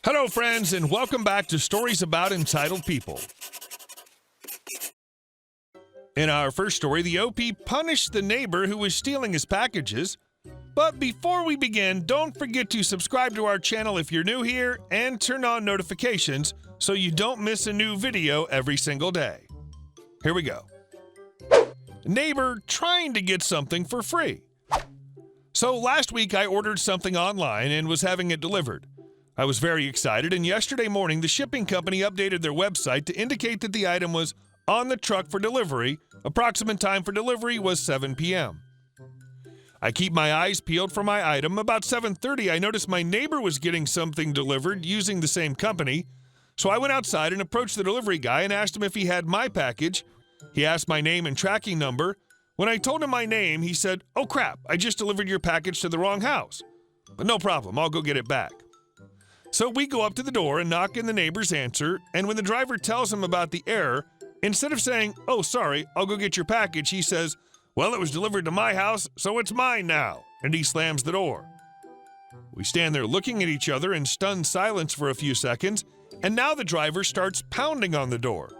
Hello, friends, and welcome back to Stories About Entitled People. In our first story, the OP punished the neighbor who was stealing his packages. But before we begin, don't forget to subscribe to our channel if you're new here and turn on notifications so you don't miss a new video every single day. Here we go. Neighbor trying to get something for free. So last week I ordered something online and was having it delivered. I was very excited, and yesterday morning the shipping company updated their website to indicate that the item was on the truck for delivery. Approximate time for delivery was 7 p.m. I keep my eyes peeled for my item. About 7:30, I noticed my neighbor was getting something delivered using the same company. So I went outside and approached the delivery guy and asked him if he had my package. He asked my name and tracking number. When I told him my name, he said, "Oh crap, I just delivered your package to the wrong house." But no problem, I'll go get it back. So we go up to the door and knock in the neighbor's answer, and when the driver tells him about the error, instead of saying, "Oh, sorry, I'll go get your package," he says, "Well, it was delivered to my house, so it's mine now," and he slams the door. We stand there looking at each other in stunned silence for a few seconds, and now the driver starts pounding on the door.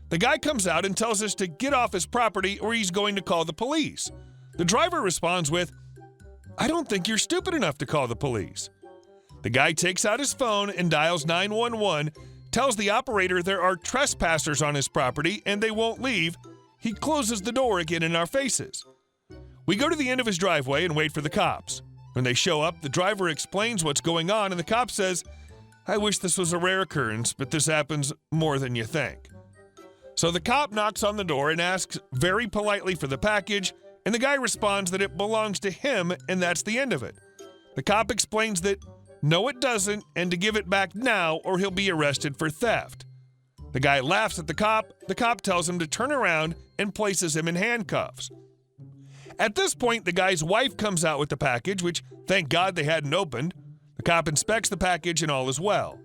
The guy comes out and tells us to get off his property or he's going to call the police. The driver responds with, "I don't think you're stupid enough to call the police." The guy takes out his phone and dials 911, tells the operator there are trespassers on his property and they won't leave. He closes the door again in our faces. We go to the end of his driveway and wait for the cops. When they show up, the driver explains what's going on and the cop says, "I wish this was a rare occurrence, but this happens more than you think." So the cop knocks on the door and asks very politely for the package, and the guy responds that it belongs to him and that's the end of it. The cop explains that no, it doesn't, and to give it back now or he'll be arrested for theft. The guy laughs at the cop tells him to turn around and places him in handcuffs. At this point, the guy's wife comes out with the package, which thank God they hadn't opened. The cop inspects the package and all is well.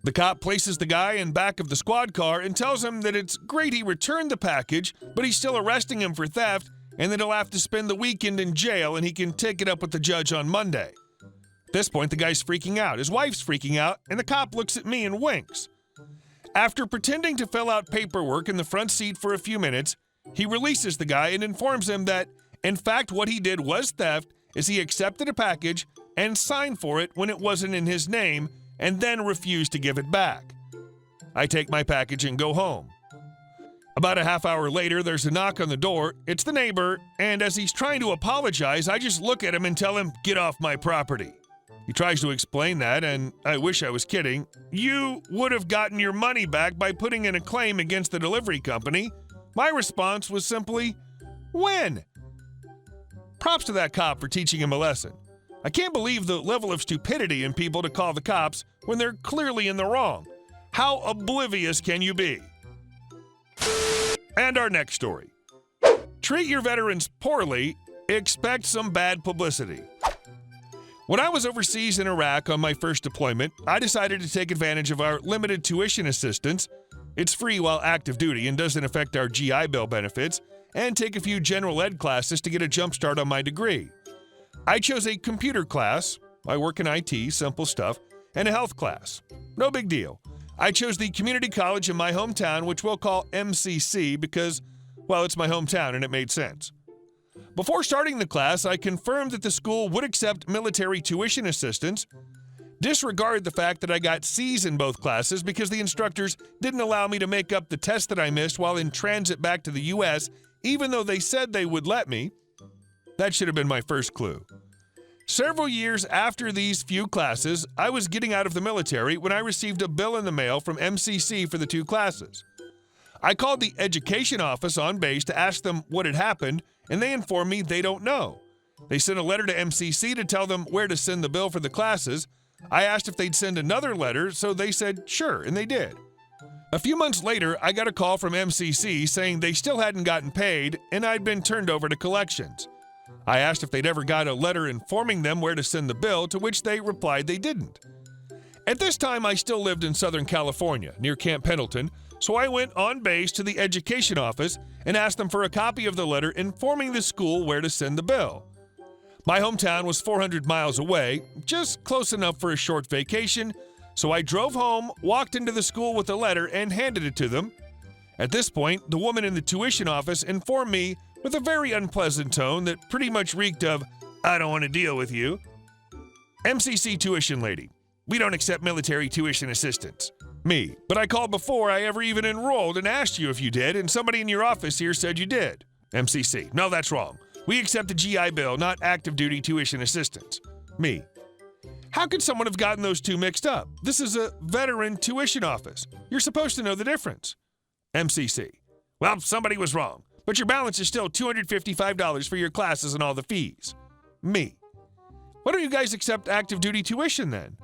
The cop places the guy in back of the squad car and tells him that it's great he returned the package, but he's still arresting him for theft and that he'll have to spend the weekend in jail and he can take it up with the judge on Monday. At this point, the guy's freaking out, his wife's freaking out, and the cop looks at me and winks. After pretending to fill out paperwork in the front seat for a few minutes, he releases the guy and informs him that, in fact, what he did was theft, as he accepted a package and signed for it when it wasn't in his name, and then refused to give it back. I take my package and go home. About a half hour later, there's a knock on the door. It's the neighbor, and as he's trying to apologize, I just look at him and tell him, "Get off my property." He tries to explain that, and I wish I was kidding. "You would have gotten your money back by putting in a claim against the delivery company." My response was simply, "When?" Props to that cop for teaching him a lesson. I can't believe the level of stupidity in people to call the cops when they're clearly in the wrong. How oblivious can you be? And our next story. Treat your veterans poorly, expect some bad publicity. When I was overseas in Iraq on my first deployment, I decided to take advantage of our limited tuition assistance. It's free while active duty and doesn't affect our GI Bill benefits, and take a few general ed classes to get a jump start on my degree. I chose a computer class, I work in IT, simple stuff, and a health class. No big deal. I chose the community college in my hometown, which we'll call MCC because, well, it's my hometown and it made sense. Before starting the class, I confirmed that the school would accept military tuition assistance. Disregard the fact that I got C's in both classes because the instructors didn't allow me to make up the test that I missed while in transit back to the U.S., even though they said they would let me. That should have been my first clue. Several years after these few classes, I was getting out of the military when I received a bill in the mail from MCC for the two classes. I called the education office on base to ask them what had happened, and they informed me they don't know. They sent a letter to MCC to tell them where to send the bill for the classes. I asked if they'd send another letter, so they said sure, and they did. A few months later, I got a call from MCC saying they still hadn't gotten paid, and I'd been turned over to collections. I asked if they'd ever got a letter informing them where to send the bill, to which they replied they didn't. At this time, I still lived in Southern California, near Camp Pendleton, so I went on base to the education office and asked them for a copy of the letter informing the school where to send the bill. My hometown was 400 miles away, just close enough for a short vacation, So I drove home, walked into the school with a letter, and handed it to them. At this point, the woman in the tuition office informed me with a very unpleasant tone that pretty much reeked of, "I don't want to deal with you." MCC tuition lady: "We don't accept military tuition assistants." Me: "But I called before I ever even enrolled and asked you if you did, and somebody in your office here said you did." MCC: "No, that's wrong. We accept a GI Bill, not active duty tuition assistance." Me: "How could someone have gotten those two mixed up? This is a veteran tuition office. You're supposed to know the difference." MCC: "Well, somebody was wrong, but your balance is still $255 for your classes and all the fees." Me: "Why don't you guys accept active duty tuition then?"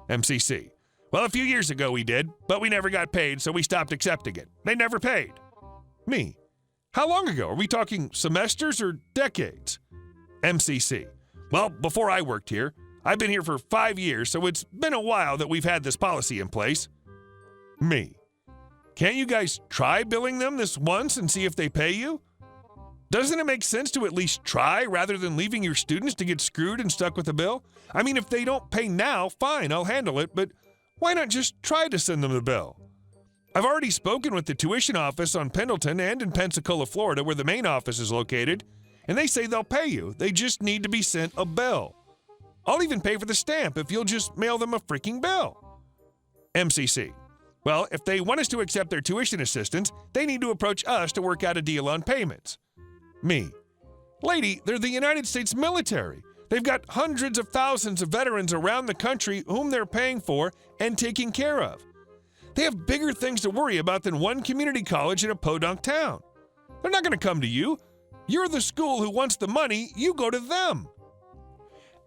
MCC: "Well, a few years ago we did, but we never got paid, so we stopped accepting it. They never paid." Me: "How long ago? Are we talking semesters or decades?" MCC: "Well, before I worked here. I've been here for 5 years, so it's been a while that we've had this policy in place." Me: "Can't you guys try billing them this once and see if they pay you? Doesn't it make sense to at least try rather than leaving your students to get screwed and stuck with a bill? I mean, if they don't pay now, fine, I'll handle it, but why not just try to send them the bill? I've already spoken with the tuition office on Pendleton and in Pensacola, Florida, where the main office is located, and they say they'll pay you. They just need to be sent a bill. I'll even pay for the stamp if you'll just mail them a freaking bill." MCC: "Well, if they want us to accept their tuition assistance, they need to approach us to work out a deal on payments." Me: "Lady, they're the United States military. They've got hundreds of thousands of veterans around the country whom they're paying for and taking care of. They have bigger things to worry about than one community college in a podunk town. They're not going to come to you. You're the school who wants the money, you go to them."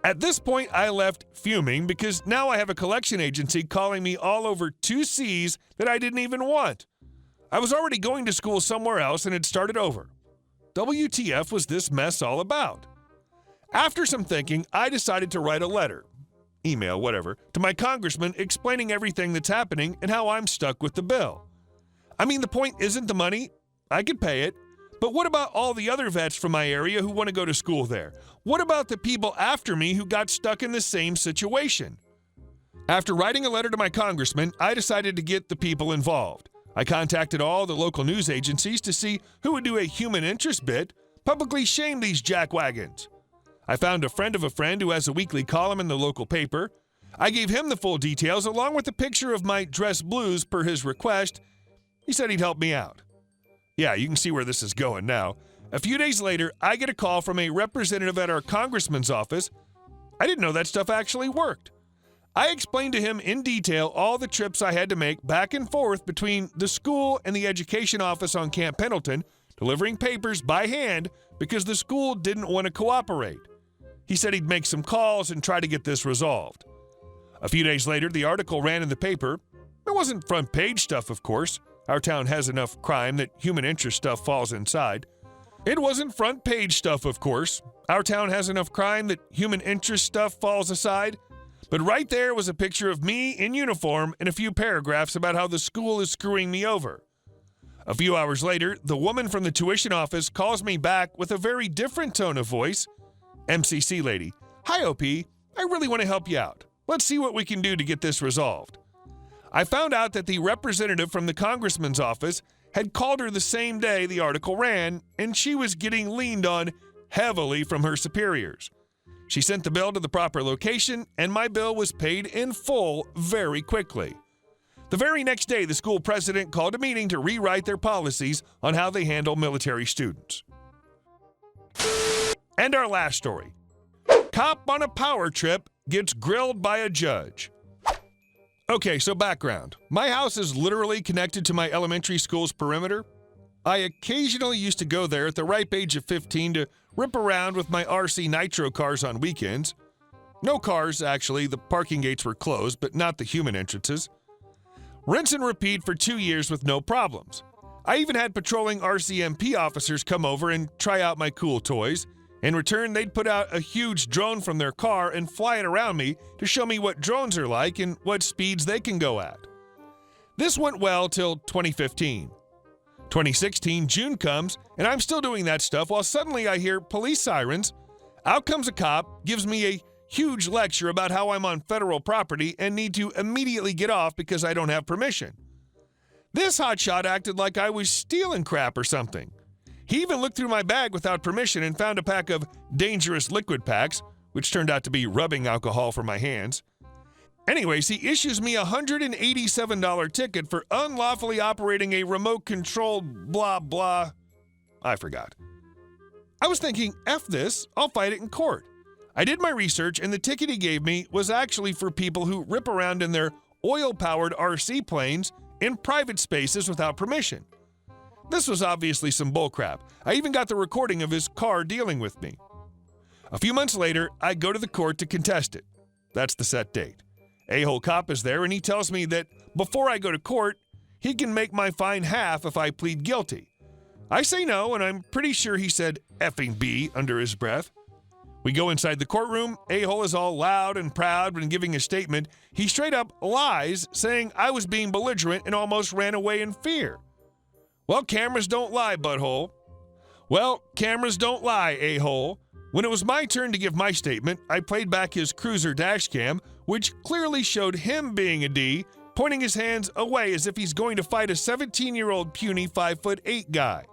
At this point, I left fuming because now I have a collection agency calling me all over 2 C's that I didn't even want. I was already going to school somewhere else and had started over. WTF was this mess all about? After some thinking, I decided to write a letter, email, whatever, to my congressman explaining everything that's happening and how I'm stuck with the bill. I mean, the point isn't the money. I could pay it. But what about all the other vets from my area who want to go to school there? What about the people after me who got stuck in the same situation? After writing a letter to my congressman, I decided to get the people involved. I contacted all the local news agencies to see who would do a human interest bit, publicly shame these jackwagons. I found a friend of a friend who has a weekly column in the local paper. I gave him the full details along with a picture of my dress blues per his request. He said he'd help me out. Yeah, you can see where this is going now. A few days later, I get a call from a representative at our congressman's office. I didn't know that stuff actually worked. I explained to him in detail all the trips I had to make back and forth between the school and the education office on Camp Pendleton, delivering papers by hand because the school didn't want to cooperate. He said he'd make some calls and try to get this resolved. A few days later, the article ran in the paper. It wasn't front page stuff, of course. Our town has enough crime that human interest stuff falls inside. It wasn't front page stuff, of course. Our town has enough crime that human interest stuff falls aside. But right there was a picture of me in uniform and a few paragraphs about how the school is screwing me over. A few hours later, the woman from the tuition office calls me back with a very different tone of voice. MCC lady: "Hi, OP. I really want to help you out. Let's see what we can do to get this resolved." I found out that the representative from the congressman's office had called her the same day the article ran, and she was getting leaned on heavily from her superiors. She sent the bill to the proper location, and my bill was paid in full very quickly. The very next day, the school president called a meeting to rewrite their policies on how they handle military students. And our last story. Cop on a power trip gets grilled by a judge. Okay, so background. My house is literally connected to my elementary school's perimeter. I occasionally used to go there at the ripe age of 15 to rip around with my RC Nitro cars on weekends. No cars, actually. The parking gates were closed, but not the human entrances. Rinse and repeat for 2 years with no problems. I even had patrolling RCMP officers come over and try out my cool toys. In return, they'd put out a huge drone from their car and fly it around me to show me what drones are like and what speeds they can go at. This went well till 2015. 2016, June comes, and I'm still doing that stuff while suddenly I hear police sirens. Out comes a cop, gives me a huge lecture about how I'm on federal property and need to immediately get off because I don't have permission. This hotshot acted like I was stealing crap or something. He even looked through my bag without permission and found a pack of dangerous liquid packs, which turned out to be rubbing alcohol for my hands. Anyways, he issues me a $187 ticket for unlawfully operating a remote-controlled blah blah. I forgot. I was thinking, F this, I'll fight it in court. I did my research, and the ticket he gave me was actually for people who rip around in their oil-powered RC planes in private spaces without permission. This was obviously some bullcrap. I even got the recording of his car dealing with me. A few months later, I go to the court to contest it. That's the set date. A-hole cop is there, and he tells me that before I go to court, he can make my fine half if I plead guilty. I say no, and I'm pretty sure he said effing B under his breath. We go inside the courtroom. A-hole is all loud and proud when giving a statement. He straight up lies, saying I was being belligerent and almost ran away in fear. Well, cameras don't lie, butthole. Well, cameras don't lie, a-hole. When it was my turn to give my statement, I played back his cruiser dash cam, which clearly showed him being a D, pointing his hands away as if he's going to fight a 17-year-old puny 5'8" guy.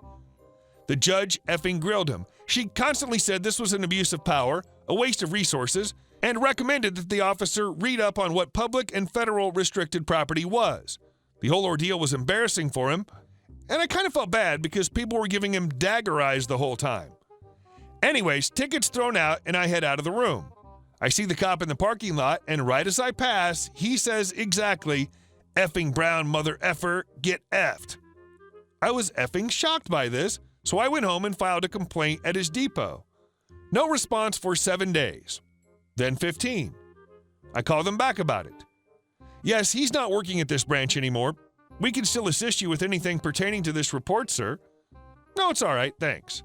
The judge effing grilled him. She constantly said this was an abuse of power, a waste of resources, and recommended that the officer read up on what public and federal restricted property was. The whole ordeal was embarrassing for him, and I kind of felt bad because people were giving him dagger eyes the whole time. Anyways, tickets thrown out, and I head out of the room. I see the cop in the parking lot, and right as I pass, he says exactly, effing brown mother effer, get effed. I was effing shocked by this, so I went home and filed a complaint at his depot. No response for 7 days. Then 15. I called them back about it. Yes, he's not working at this branch anymore. We can still assist you with anything pertaining to this report, sir. No, it's all right, thanks.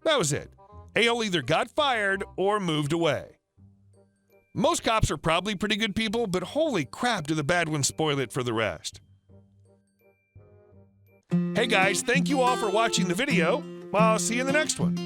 That was it. A-hole either got fired or moved away. Most cops are probably pretty good people, but holy crap do the bad ones spoil it for the rest. Hey guys, thank you all for watching the video. I'll see you in the next one.